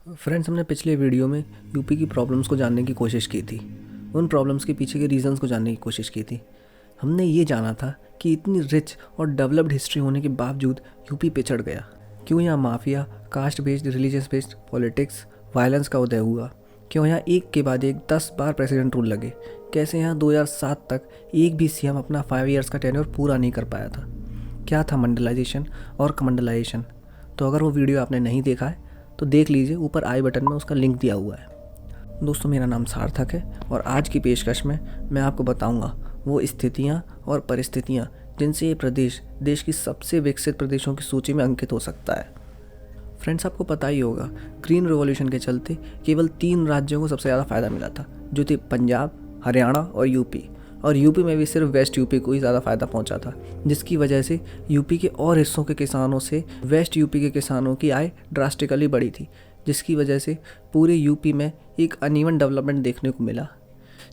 Friends, हमने पिछले video में यूपी की प्रॉब्लम्स को जानने की कोशिश की थी। उन प्रॉब्लम्स के पीछे के रीजंस को जानने की कोशिश की थी। हमने ये जाना था कि इतनी रिच और डेवलप्ड हिस्ट्री होने के बावजूद यूपी पिछड़ गया। क्यों यहाँ mafia, caste based, religious based politics, violence का उदय हुआ? क्यों यहाँ एक के बाद एक 10 बार प्रेसिडेंट रूल लगे? कैसे यहाँ 2007 तक एक भी सीएम अपना 5 ईयर्स का टेन्योर पूरा नहीं कर पाया था? क्या था मंडलाइजेशन और कमंडलाइजेशन? तो अगर वो वीडियो आपने नहीं देखा है तो देख लीजिए, ऊपर आई बटन में उसका लिंक दिया हुआ है। दोस्तों, मेरा नाम सार्थक है और आज की पेशकश में मैं आपको बताऊंगा वो स्थितियां और परिस्थितियां जिनसे ये प्रदेश देश की सबसे विकसित प्रदेशों की सूची में अंकित हो सकता है। फ्रेंड्स, आपको पता ही होगा, ग्रीन रिवॉल्यूशन के चलते केवल 3 राज्यों को सबसे ज़्यादा फ़ायदा मिला था, जो थे पंजाब, हरियाणा और यूपी। और यूपी में भी सिर्फ वेस्ट यूपी को ही ज़्यादा फ़ायदा पहुंचा था, जिसकी वजह से यूपी के और हिस्सों के किसानों से वेस्ट यूपी के किसानों की आय ड्रास्टिकली बढ़ी थी, जिसकी वजह से पूरे यूपी में एक अनइवन डेवलपमेंट देखने को मिला,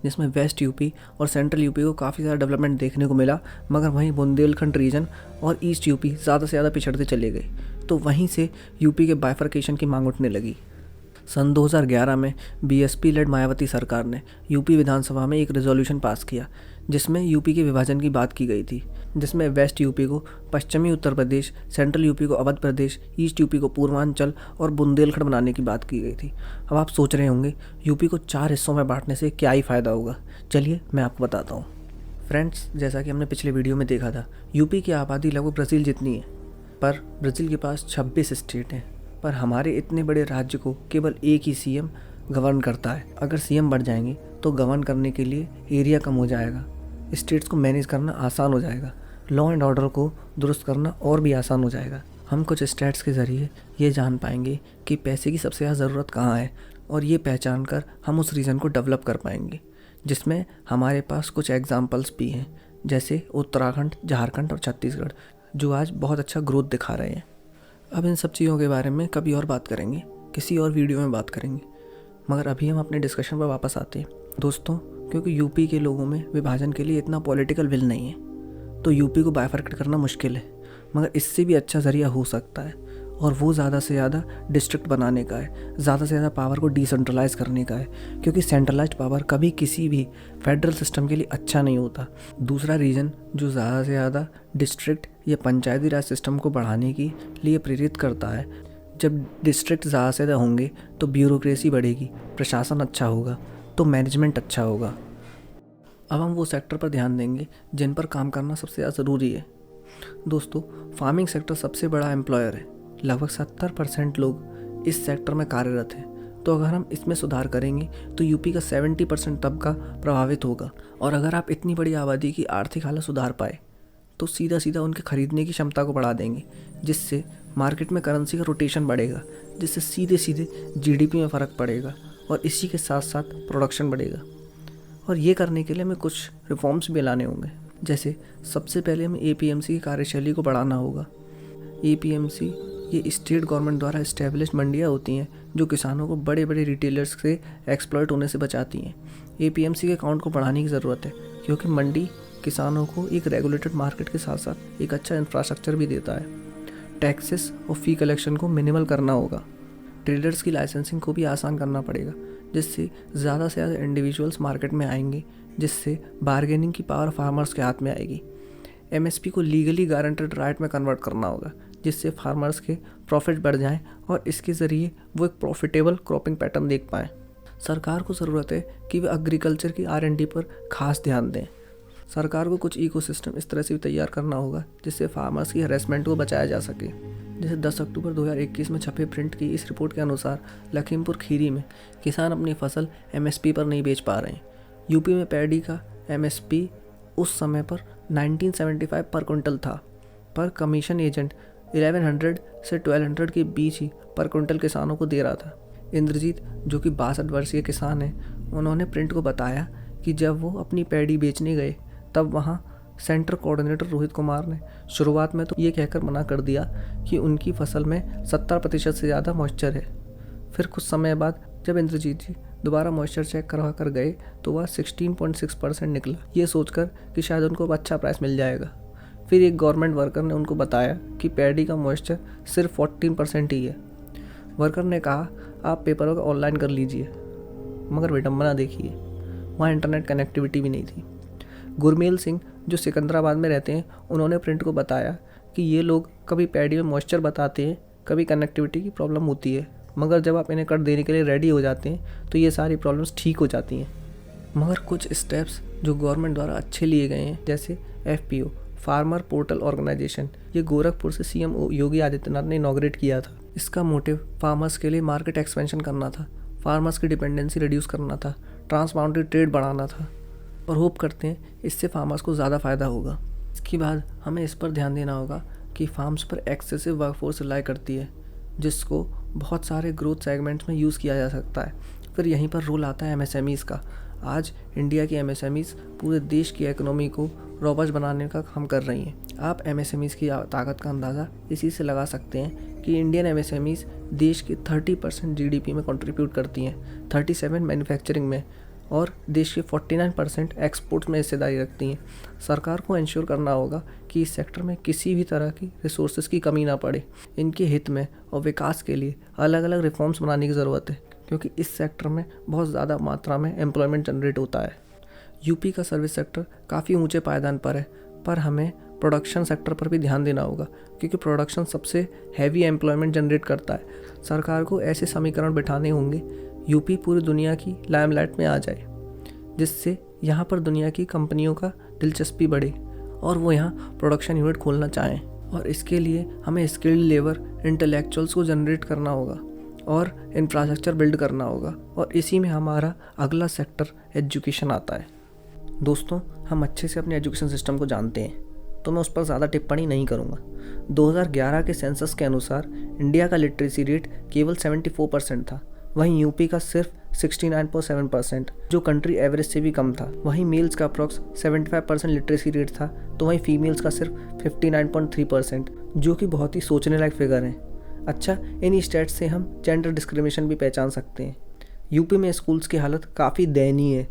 जिसमें वेस्ट यूपी और सेंट्रल यूपी को काफ़ी ज़्यादा डेवलपमेंट देखने को मिला, मगर वहीं बुंदेलखंड रीजन और ईस्ट यूपी ज़्यादा से ज़्यादा पिछड़ते चले गए। तो वहीं से यूपी के बाइफर्केशन की मांग उठने लगी। सन 2011 में बीएसपी लेड मायावती सरकार ने यूपी विधानसभा में एक रेजोल्यूशन पास किया, जिसमें यूपी के विभाजन की बात की गई थी, जिसमें वेस्ट यूपी को पश्चिमी उत्तर प्रदेश, सेंट्रल यूपी को अवध प्रदेश, ईस्ट यूपी को पूर्वांचल और बुंदेलखंड बनाने की बात की गई थी। अब आप सोच रहे होंगे, यूपी को 4 हिस्सों में बांटने से क्या ही फ़ायदा होगा? चलिए मैं आपको बताता हूँ। फ्रेंड्स, जैसा कि हमने पिछले वीडियो में देखा था, यूपी की आबादी लगभग ब्राज़ील जितनी है, पर ब्राज़ील के पास 26 स्टेट हैं। पर हमारे इतने बड़े राज्य को केवल एक ही सीएम गवर्न करता है। अगर सीएम बढ़ जाएंगे तो गवर्न करने के लिए एरिया कम हो जाएगा, स्टेट्स को मैनेज करना आसान हो जाएगा, लॉ एंड ऑर्डर को दुरुस्त करना और भी आसान हो जाएगा। हम कुछ स्टेट्स के ज़रिए ये जान पाएंगे कि पैसे की सबसे ज़्यादा ज़रूरत कहाँ है, और ये पहचान कर हम उस रीजन को डेवलप कर पाएंगे, जिसमें हमारे पास कुछ एग्जाम्पल्स भी हैं, जैसे उत्तराखंड, झारखंड और छत्तीसगढ़, जो आज बहुत अच्छा ग्रोथ दिखा रहे हैं। अब इन सब चीज़ों के बारे में कभी और बात करेंगे, किसी और वीडियो में बात करेंगे, मगर अभी हम अपने डिस्कशन पर वापस आते हैं। दोस्तों, क्योंकि यूपी के लोगों में विभाजन के लिए इतना पॉलिटिकल विल नहीं है, तो यूपी को बाइफर्केट करना मुश्किल है, मगर इससे भी अच्छा ज़रिया हो सकता है, और वो ज़्यादा से ज़्यादा डिस्ट्रिक्ट बनाने का है, ज़्यादा से ज़्यादा पावर को डिसेंट्रलाइज करने का है, क्योंकि सेंट्रलाइज्ड पावर कभी किसी भी फेडरल सिस्टम के लिए अच्छा नहीं होता। दूसरा रीजन जो ज़्यादा से ज़्यादा डिस्ट्रिक्ट या पंचायती राज सिस्टम को बढ़ाने के लिए प्रेरित करता है, जब डिस्ट्रिक्ट ज़्यादा से ज़्यादा होंगे तो ब्यूरोक्रेसी बढ़ेगी, प्रशासन अच्छा होगा, तो मैनेजमेंट अच्छा होगा। अब हम वो सेक्टर पर ध्यान देंगे जिन पर काम करना सबसे ज़्यादा ज़रूरी है। दोस्तों, फार्मिंग सेक्टर सबसे बड़ा एम्प्लॉयर है, लगभग 70% लोग इस सेक्टर में कार्यरत हैं। तो अगर हम इसमें सुधार करेंगे तो यूपी का 70% तबका प्रभावित होगा, और अगर आप इतनी बड़ी आबादी की आर्थिक हालत सुधार पाए तो सीधा सीधा उनके खरीदने की क्षमता को बढ़ा देंगे, जिससे मार्केट में करेंसी का रोटेशन बढ़ेगा, जिससे सीधे सीधे जीडीपी में फ़र्क पड़ेगा, और इसी के साथ साथ प्रोडक्शन बढ़ेगा। और ये करने के लिए हमें कुछ रिफॉर्म्स भी लाने होंगे, जैसे सबसे पहले हमें एपीएमसी की कार्यशैली को बढ़ाना होगा। एपीएमसी ये स्टेट गवर्नमेंट द्वारा इस्टेब्लिश मंडियाँ होती हैं, जो किसानों को बड़े बड़े रिटेलर्स से एक्सप्लॉइट होने से बचाती हैं। एपीएमसी के अकाउंट को बढ़ाने की ज़रूरत है, क्योंकि मंडी किसानों को एक रेगुलेटेड मार्केट के साथ साथ एक अच्छा इंफ्रास्ट्रक्चर भी देता है। टैक्सेस और फ़ी कलेक्शन को मिनिमल करना होगा। ट्रेडर्स की लाइसेंसिंग को भी आसान करना पड़ेगा, जिससे ज़्यादा से ज़्यादा इंडिविजुअल्स मार्केट में आएंगे, जिससे बार्गेनिंग की पावर फार्मर्स के हाथ में आएगी। एमएसपी को लीगली गारंटेड राइट में कन्वर्ट करना होगा, जिससे फार्मर्स के प्रॉफिट बढ़ जाएं और इसके ज़रिए वो एक प्रॉफिटेबल क्रॉपिंग पैटर्न देख पाएँ। सरकार को ज़रूरत है कि वे एग्रीकल्चर की R&D पर खास ध्यान दें। सरकार को कुछ इकोसिस्टम इस तरह से भी तैयार करना होगा जिससे फार्मर्स की हरेसमेंट को बचाया जा सके। जैसे 10 अक्टूबर 2021 में छपे प्रिंट की इस रिपोर्ट के अनुसार लखीमपुर खीरी में किसान अपनी फसल MSP पर नहीं बेच पा रहे हैं। यूपी में पैडी का MSP उस समय पर 1975 पर क्विंटल था, पर कमीशन एजेंट 1100 से 1200 के बीच ही पर क्विंटल किसानों को दे रहा था। इंद्रजीत, जो कि 62 वर्षीय किसान हैं, उन्होंने प्रिंट को बताया कि जब वो अपनी पैडी बेचने गए तब वहाँ सेंटर कोऑर्डिनेटर रोहित कुमार ने शुरुआत में तो ये कहकर मना कर दिया कि उनकी फसल में 70% से ज़्यादा मॉइस्चर है। फिर कुछ समय बाद जब इंद्रजीत जी दोबारा मॉइस्चर चेक करवा कर गए तो वह 16.6% निकला, ये सोचकर कि शायद उनको अब अच्छा प्राइस मिल जाएगा। फिर एक गवर्नमेंट वर्कर ने उनको बताया कि पैडी का मॉइस्चर सिर्फ 14% ही है। वर्कर ने कहा, आप पेपर वर्क ऑनलाइन कर लीजिए, मगर विडम्बना देखिए, वहाँ इंटरनेट कनेक्टिविटी भी नहीं थी। गुरमेल सिंह जो सिकंदराबाद में रहते हैं, उन्होंने प्रिंट को बताया कि ये लोग कभी पैडी में मॉइस्चर बताते हैं, कभी कनेक्टिविटी की प्रॉब्लम होती है, मगर जब आप इन्हें कट देने के लिए रेडी हो जाते हैं तो ये सारी प्रॉब्लम्स ठीक हो जाती हैं। मगर कुछ स्टेप्स जो गवर्नमेंट द्वारा अच्छे लिए गए हैं, जैसे FPO फार्मर पोर्टल ऑर्गेनाइजेशन, ये गोरखपुर से CM योगी आदित्यनाथ ने इनॉग्रेट किया था। इसका मोटिव फार्मर्स के लिए मार्केट एक्सपेंशन करना था, फार्मर्स की डिपेंडेंसी रिड्यूस करना था, ट्रांस बाउंड्री ट्रेड बढ़ाना था, और होप करते हैं इससे फार्मर्स को ज़्यादा फ़ायदा होगा। इसके बाद हमें इस पर ध्यान देना होगा कि फार्म्स पर एक्सेसिव वर्कफोर्स रिलाई करती है, जिसको बहुत सारे ग्रोथ सेगमेंट्स में यूज़ किया जा सकता है। फिर यहीं पर रोल आता है MSMEs का। आज इंडिया की MSMEs पूरे देश की इकोनॉमी को रॉबस्ट बनाने का काम कर रही हैं। आप MSMEs की ताकत का अंदाज़ा इसी से लगा सकते हैं कि इंडियन MSMEs देश की 30% GDP में कंट्रीब्यूट करती हैं, 37 मैन्युफैक्चरिंग में, और देश के 49% एक्सपोर्ट्स में हिस्सेदारी रखती हैं। सरकार को इंश्योर करना होगा कि इस सेक्टर में किसी भी तरह की रिसोर्सेज की कमी ना पड़े। इनके हित में और विकास के लिए अलग अलग रिफॉर्म्स बनाने की ज़रूरत है, क्योंकि इस सेक्टर में बहुत ज़्यादा मात्रा में एम्प्लॉयमेंट जनरेट होता है। यूपी का सर्विस सेक्टर काफ़ी ऊंचे पायदान पर है, पर हमें प्रोडक्शन सेक्टर पर भी ध्यान देना होगा, क्योंकि प्रोडक्शन सबसे हैवी एम्प्लॉयमेंट जनरेट करता है। सरकार को ऐसे समीकरण बिठाने होंगे यूपी पूरी दुनिया की लाइमलाइट में आ जाए, जिससे यहाँ पर दुनिया की कंपनियों का दिलचस्पी बढ़े और वो यहाँ प्रोडक्शन यूनिट खोलना चाहें। और इसके लिए हमें स्किल्ड लेबर इंटेलेक्चुअल्स को जनरेट करना होगा और इंफ्रास्ट्रक्चर बिल्ड करना होगा, और इसी में हमारा अगला सेक्टर एजुकेशन आता है। दोस्तों, हम अच्छे से अपने एजुकेशन सिस्टम को जानते हैं, तो मैं उस पर ज़्यादा टिप्पणी नहीं करूँगा। 2011 के सेंसस के अनुसार इंडिया का लिटरेसी रेट केवल 74% था, वहीं यूपी का सिर्फ 69.7%, जो कंट्री एवरेज से भी कम था। वहीं मेल्स का अप्रॉक्स 75% लिटरेसी रेट था, तो वहीं फीमेल्स का सिर्फ 59.3%, जो कि बहुत ही सोचने लायक फिगर है। अच्छा, इन स्टेट्स से हम जेंडर डिस्क्रिमिनेशन भी पहचान सकते हैं। यूपी में स्कूल्स की हालत काफ़ी दयनीय है।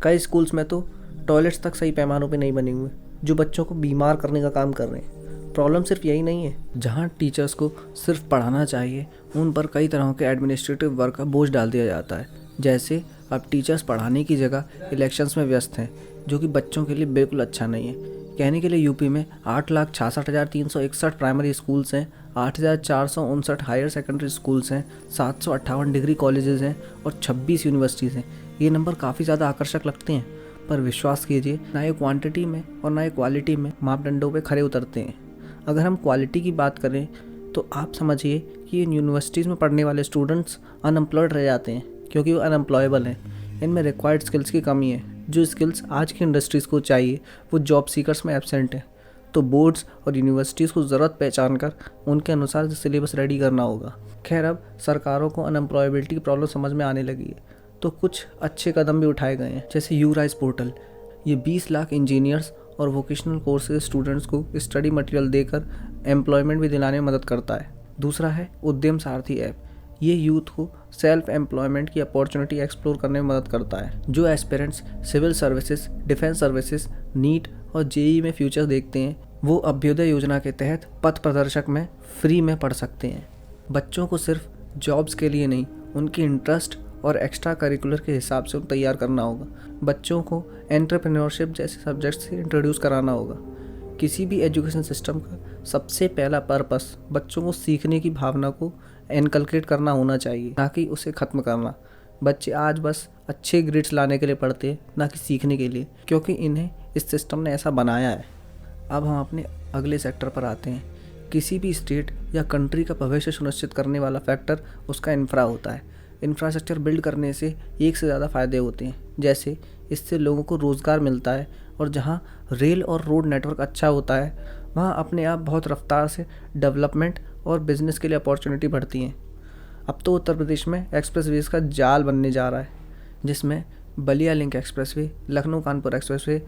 कई स्कूल्स में तो टॉयलेट्स तक सही पैमानों पे नहीं बने हुए, जो बच्चों को बीमार करने का काम कर रहे हैं। प्रॉब्लम सिर्फ यही नहीं है, जहाँ टीचर्स को सिर्फ पढ़ाना चाहिए, उन पर कई तरह के एडमिनिस्ट्रेटिव वर्क का बोझ डाल दिया जाता है। जैसे अब टीचर्स पढ़ाने की जगह इलेक्शंस में व्यस्त हैं, जो कि बच्चों के लिए बिल्कुल अच्छा नहीं है। कहने के लिए यूपी में 8,66,361 प्राइमरी स्कूल्स हैं, 8,459 हायर सेकेंडरी स्कूल्स हैं, 758 डिग्री कॉलेजेस हैं और 26 यूनिवर्सिटीज़ हैं। ये नंबर काफ़ी ज़्यादा आकर्षक लगते हैं, पर विश्वास कीजिए, ना ये क्वांटिटी में और ना ये क्वालिटी में मापदंडों पे खरे उतरते हैं। अगर हम क्वालिटी की बात करें तो आप समझिए कि इन यूनिवर्सिटीज़ में पढ़ने वाले स्टूडेंट्स अनएम्प्लॉयड रह जाते हैं, क्योंकि वो अनएम्प्लॉयबल हैं। इनमें रिक्वायर्ड स्किल्स की कमी है। जो स्किल्स आज की इंडस्ट्रीज़ को चाहिए वो जॉब सीकर्स में एब्सेंट है। तो बोर्ड्स और यूनिवर्सिटीज़ को ज़रूरत पहचान कर उनके अनुसार सिलेबस रेडी करना होगा। खैर, अब सरकारों को अनएम्प्लॉयबिलिटी की प्रॉब्लम समझ में आने लगी है, तो कुछ अच्छे कदम भी उठाए गए हैं, जैसे यूराइज पोर्टल। ये 20 लाख इंजीनियर्स और वोकेशनल कोर्सेज स्टूडेंट्स को स्टडी मटेरियल देकर एम्प्लॉयमेंट भी दिलाने में मदद करता है। दूसरा है उद्यम सारथी ऐप। ये यूथ को सेल्फ एम्प्लॉयमेंट की अपॉर्चुनिटी एक्सप्लोर करने में मदद करता है। जो aspirants civil services, defence services, NEET और जेईई में फ्यूचर देखते हैं, वो अभ्युदय योजना के तहत पथ प्रदर्शक में फ्री में पढ़ सकते हैं। बच्चों को सिर्फ जॉब्स के लिए नहीं, उनकी इंटरेस्ट और एक्स्ट्रा करिकुलर के हिसाब से तैयार करना होगा। बच्चों को एंटरप्रेन्योरशिप जैसे सब्जेक्ट से इंट्रोड्यूस कराना होगा। किसी भी एजुकेशन सिस्टम का सबसे पहला पर्पस बच्चों को सीखने की भावना को इनकलकेट करना होना चाहिए, ना कि उसे ख़त्म करना। बच्चे आज बस अच्छे ग्रेड्स लाने के लिए पढ़ते हैं, ना कि सीखने के लिए, क्योंकि इन्हें इस सिस्टम ने ऐसा बनाया है। अब हम अपने अगले सेक्टर पर आते हैं। किसी भी स्टेट या कंट्री का भविष्य सुनिश्चित करने वाला फैक्टर उसका इंफ्रा होता है। इंफ्रास्ट्रक्चर बिल्ड करने से एक से ज़्यादा फ़ायदे होते हैं, जैसे इससे लोगों को रोज़गार मिलता है, और जहाँ रेल और रोड नेटवर्क अच्छा होता है वहाँ अपने आप बहुत रफ्तार से डेवलपमेंट और बिज़नेस के लिए अपॉर्चुनिटी बढ़ती हैं। अब तो उत्तर प्रदेश में एक्सप्रेसवेज का जाल बनने जा रहा है, जिसमें Ballia link expressway, Lucknow Kanpur expressway,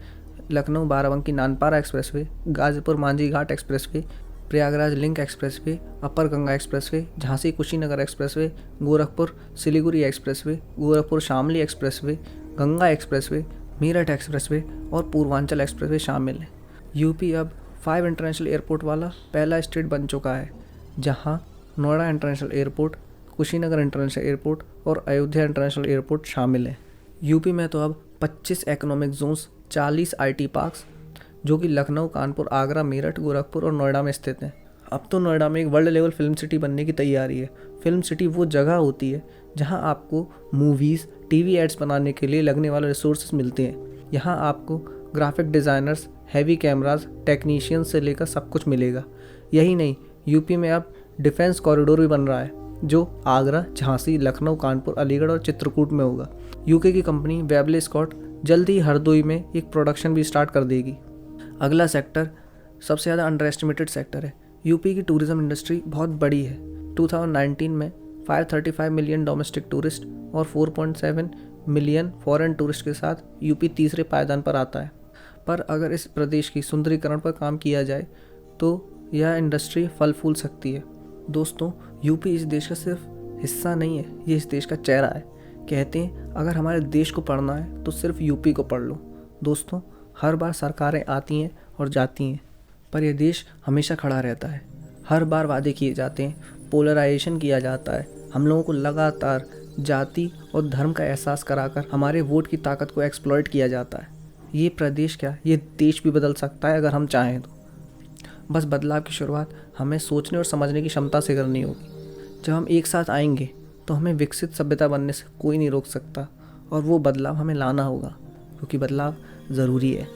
Lucknow Barabanki Nanpara expressway, Ghazipur Manjhi Ghat expressway, Prayagraj link expressway, upper Ganga expressway, Jhansi Kushinagar expressway, Gorakhpur Siliguri expressway, Gorakhpur Shamli expressway, Ganga expressway, Meerut expressway और पूर्वांचल एक्सप्रेसवे शामिल हैं। यूपी अब 5 इंटरनेशनल एयरपोर्ट वाला पहला स्टेट बन चुका है, जहां Noida international airport, Kushinagar international airport और अयोध्या इंटरनेशनल एयरपोर्ट शामिल हैं। यूपी में तो अब 25 इकोनॉमिक जोन्स, 40 आईटी पार्क्स, जो कि लखनऊ, कानपुर, आगरा, मेरठ, गोरखपुर और नोएडा में स्थित हैं। अब तो नोएडा में एक वर्ल्ड लेवल फिल्म सिटी बनने की तैयारी है। फिल्म सिटी वो जगह होती है जहां आपको मूवीज़, टीवी एड्स बनाने के लिए लगने वाले रिसोर्सेज मिलते हैं। यहाँ आपको graphic designers, heavy cameras, technician से लेकर सब कुछ मिलेगा। यही नहीं, यूपी में अब डिफेंस कॉरिडोर भी बन रहा है, जो आगरा, झांसी, लखनऊ, कानपुर, अलीगढ़ और चित्रकूट में होगा। यूके की कंपनी वेबले स्कॉट जल्द ही हरदोई में एक प्रोडक्शन भी स्टार्ट कर देगी। अगला सेक्टर सबसे ज़्यादा अंडर एस्टिमेटेड सेक्टर है। यूपी की टूरिज़्म इंडस्ट्री बहुत बड़ी है। 2019 में 535 मिलियन डोमेस्टिक टूरिस्ट और 4.7 मिलियन फॉरेन टूरिस्ट के साथ यूपी तीसरे पायदान पर आता है। पर अगर इस प्रदेश की सुंदरीकरण पर काम किया जाए तो यह इंडस्ट्री फल फूल सकती है। दोस्तों, यूपी इस देश का सिर्फ हिस्सा नहीं है, ये इस देश का चेहरा है। कहते हैं अगर हमारे देश को पढ़ना है तो सिर्फ यूपी को पढ़ लो। दोस्तों, हर बार सरकारें आती हैं और जाती हैं, पर यह देश हमेशा खड़ा रहता है। हर बार वादे किए जाते हैं, पोलराइजेशन किया जाता है, हम लोगों को लगातार जाति और धर्म का एहसास कराकर हमारे वोट की ताकत को एक्सप्लॉइट किया जाता है। ये प्रदेश क्या, ये देश भी बदल सकता है अगर हम चाहें तो। बस बदलाव की शुरुआत हमें सोचने और समझने की क्षमता से करनी होगी। जब हम एक साथ आएंगे तो हमें विकसित सभ्यता बनने से कोई नहीं रोक सकता, और वो बदलाव हमें लाना होगा, क्योंकि बदलाव ज़रूरी है।